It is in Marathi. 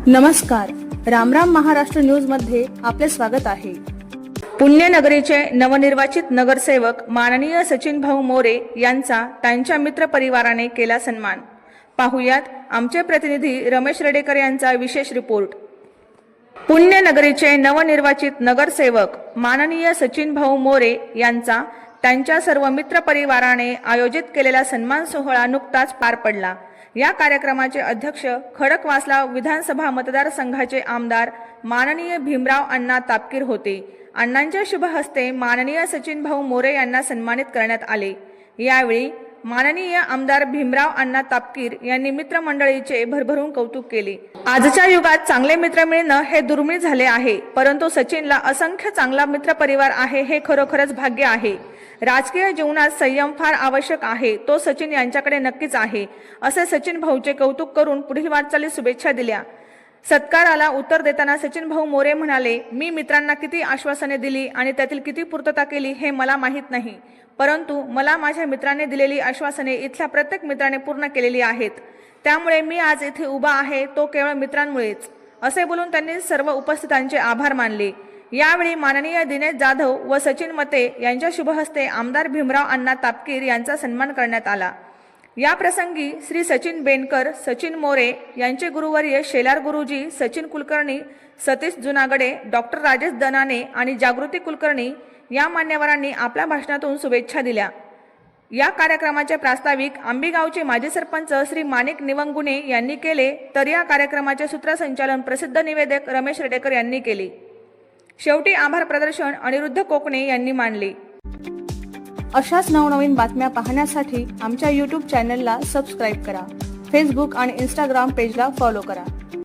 नमस्कार, रामराम महाराष्ट्र न्यूज मध्ये आपले स्वागत आहे। पुण्यनगरीचे नवनिर्वाचित नगरसेवक माननीय सचिन भाऊ मोरे यांचा त्यांच्या मित्र परिवाराने केला सन्मान। पाहुयात आमचे प्रतिनिधी रमेश रेडेकर यांचा विशेष रिपोर्ट। पुण्यनगरीचे नवनिर्वाचित नगरसेवक माननीय सचिन भाऊ मोरे यांचा त्यांच्या सर्व मित्र परिवाराने आयोजित केलेला सन्मान सोहळा नुकताच पार पडला। या कार्यक्रमाचे अध्यक्ष खडकवासला विधानसभा मतदारसंघाचे आमदार माननीय भीमराव अण्णा तापकीर होते। अण्णांच्या शुभ हस्ते माननीय सचिन भाऊ मोरे यांना सन्मानित करण्यात आले। यावेळी माननीय आमदार भीमराव अण्णा तापकीर यांनी मित्रमंडळीचे भरभरून कौतुक केले। आजच्या युगात चांगले मित्र मिळणं हे दुर्मिळ झाले आहे, परंतु सचिनला असंख्य चांगला मित्र परिवार आहे हे खरोखरच भाग्य आहे। राजकीय जीवनात संयम फार आवश्यक आहे, तो सचिन यांच्याकडे नक्कीच आहे, असे सचिन भाऊचे कौतुक करून पुढील वाटचालीस शुभेच्छा दिल्या। सत्काराला उत्तर देताना सचिन भाऊ मोरे म्हणाले, मी मित्रांना किती आश्वासने दिली आणि त्यातील किती पूर्तता केली हे मला माहीत नाही, परंतु मला माझ्या मित्रांनी दिलेली आश्वासने इथल्या प्रत्येक मित्राने पूर्ण केलेली आहेत। त्यामुळे मी आज इथे उभा आहे तो केवळ मित्रांमुळेच, असे बोलून त्यांनी सर्व उपस्थितांचे आभार मानले। यावेळी माननीय दिनेश जाधव व सचिन मते यांच्या शुभ हस्ते आमदार भीमराव अण्णा तापकीर यांचा सन्मान करण्यात आला। या प्रसंगी श्री सचिन बेनकर, सचिन मोरे यांचे गुरुवर्य शेलार गुरुजी, सचिन कुलकर्णी, सतीश जुनागडे, डॉक्टर राजेश दनाने आणि जागृती कुलकर्णी या मान्यवरांनी आपल्या भाषणातून शुभेच्छा दिल्या। या कार्यक्रमाचे प्रास्ताविक आंबेगावचे माजी सरपंच श्री माणिक निवंगुणे यांनी केले, तर या कार्यक्रमाचे सूत्रसंचालन प्रसिद्ध निवेदक रमेश रेडेकर यांनी केले। शेवटी आभार प्रदर्शन अनिरुद्ध कोकणे यांनी मानले। अशाच नवनवीन बातम्या पाहण्यासाठी आमच्या YouTube चॅनलला सबस्क्राईब करा। फेसबुक आणि Instagram पेजला फॉलो करा।